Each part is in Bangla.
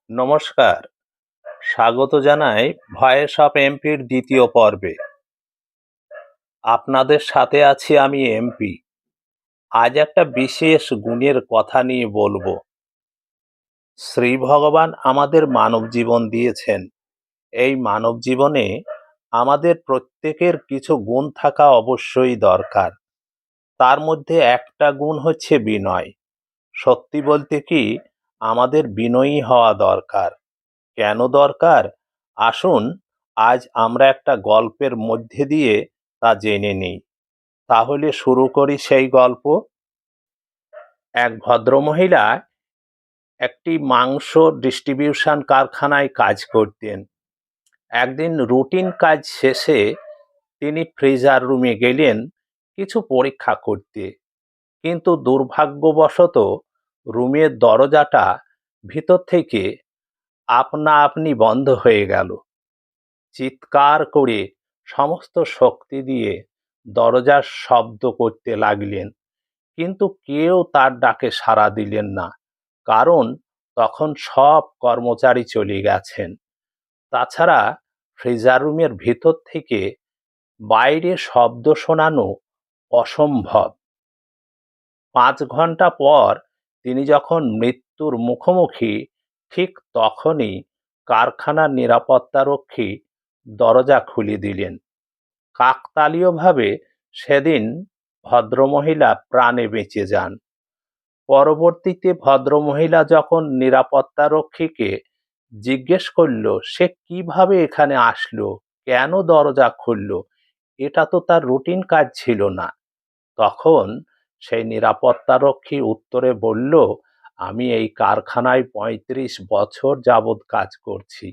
নমস্কার, স্বাগত জানাই ভয়েস অফ এমপির দ্বিতীয় পর্বে। আপনাদের সাথে আছি আমি এমপি। আজ একটা বিশেষ গুণের কথা নিয়ে বলবো। শ্রী ভগবান আমাদের মানব জীবন দিয়েছেন। এই মানব জীবনে আমাদের প্রত্যেকের কিছু গুণ থাকা অবশ্যই দরকার। তার মধ্যে একটা গুণ হচ্ছে বিনয়। সত্যি বলতে কি, আমাদের বিনয়ী হওয়া দরকার। কেন দরকার? আসুন আজ আমরা একটা গল্পের মধ্যে দিয়ে তা জেনে নিই। তাহলে শুরু করি সেই গল্প। এক ভদ্রমহিলা একটি মাংস ডিস্ট্রিবিউশন কারখানায় কাজ করতেন। একদিন রুটিন কাজ শেষে তিনি ফ্রিজার রুমে গেলেন কিছু পরীক্ষা করতে, কিন্তু দুর্ভাগ্যবশত রুমের দরজাটা ভিতর থেকে আপনা আপনি বন্ধ হয়ে গেল। চিৎকার করে সমস্ত শক্তি দিয়ে দরজার শব্দ করতে লাগলেন, কিন্তু কেউ তার ডাকে সাড়া দিলেন না, কারণ তখন সব কর্মচারী চলে গেছেন। তাছাড়া ফ্রিজার রুমের ভিতর থেকে বাইরে শব্দ শোনানো অসম্ভব। 5 ঘন্টা পর তিনি যখন মৃত্যুর মুখোমুখি, ঠিক তখনই কারখানার নিরাপত্তারক্ষী দরজা খুলে দিলেন। কাকতালীয়ভাবে সেদিন ভদ্রমহিলা প্রাণে বেঁচে যান। পরবর্তীতে ভদ্রমহিলা যখন নিরাপত্তারক্ষীকে জিজ্ঞেস করল সে কিভাবে এখানে আসলো, কেন দরজা খুলল, এটা তো তার রুটিন কাজ ছিল না, তখন সেই নিরাপত্তারক্ষী উত্তরে বলল, আমি এই কারখানায় ৩৫ বছর যাবৎ কাজ করছি।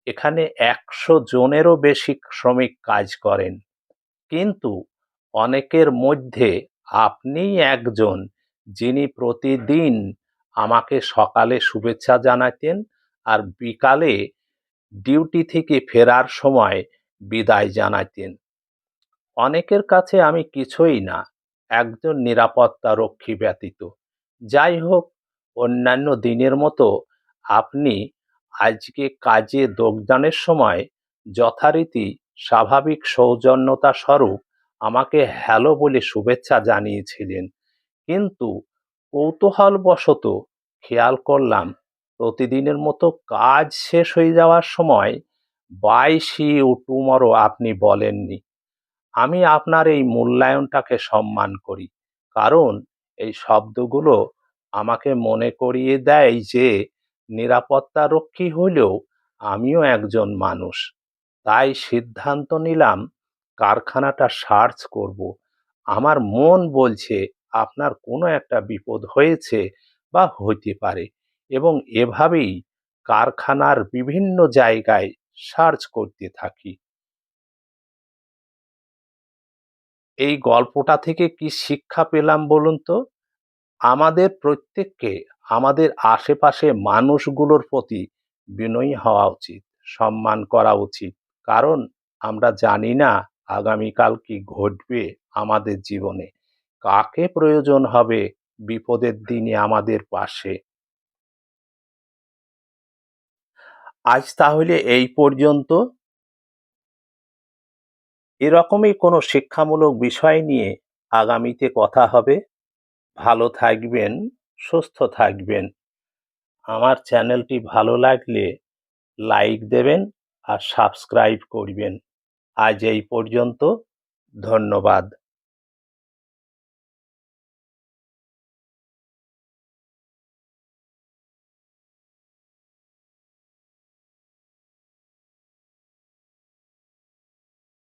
এখানে ১০০ জনেরও বেশি শ্রমিক কাজ করেন, কিন্তু অনেকের মধ্যে আপনিই একজন যিনি প্রতিদিন আমাকে সকালে শুভেচ্ছা জানাতেন আর বিকালে ডিউটি থেকে ফেরার সময় বিদায় জানাতেন। অনেকের কাছে আমি কিছুই না, একজন নিরাপত্তারক্ষী ব্যতীত। যাই হোক, অন্যান্য দিনের মতো আপনি আজকে কাজে যোগদানের সময় যথারীতি স্বাভাবিক সৌজন্যতা স্বরূপ আমাকে হ্যালো বলে শুভেচ্ছা জানিয়েছিলেন, কিন্তু কৌতূহলবশত খেয়াল করলাম প্রতিদিনের মতো কাজ শেষ হয়ে যাওয়ার সময় বাই সি ইউ টুমরো আপনি বলেননি। আমি আপনার এই মূল্যায়নটাকে সম্মান করি, কারণ এই শব্দগুলো আমাকে মনে করিয়ে দেয় যে নিরাপত্তারক্ষী হলেও আমিও একজন মানুষ। তাই সিদ্ধান্ত নিলাম কারখানাটা সার্চ করব। আমার মন বলছে আপনার কোনো একটা বিপদ হয়েছে বা হইতে পারে, এবং এভাবেই কারখানার বিভিন্ন জায়গায় সার্চ করতে থাকি। এই গল্পটা থেকে কি শিক্ষা পেলাম বলুন তো? আমাদের প্রত্যেককে আমাদের আশেপাশে মানুষগুলোর প্রতি বিনয়ী হওয়া উচিত, সম্মান করা উচিত, কারণ আমরা জানি না আগামীকাল কি ঘটবে আমাদের জীবনে, কাকে প্রয়োজন হবে বিপদের দিনে আমাদের পাশে। আজ তাহলে এই পর্যন্ত। এরকমই কোনো শিক্ষামূলক বিষয় নিয়ে আগামীতে কথা হবে। ভালো থাকবেন, সুস্থ থাকবেন। আমার চ্যানেলটি ভালো লাগলে লাইক দেবেন আর সাবস্ক্রাইব করবেন। আজ এই পর্যন্ত। ধন্যবাদ।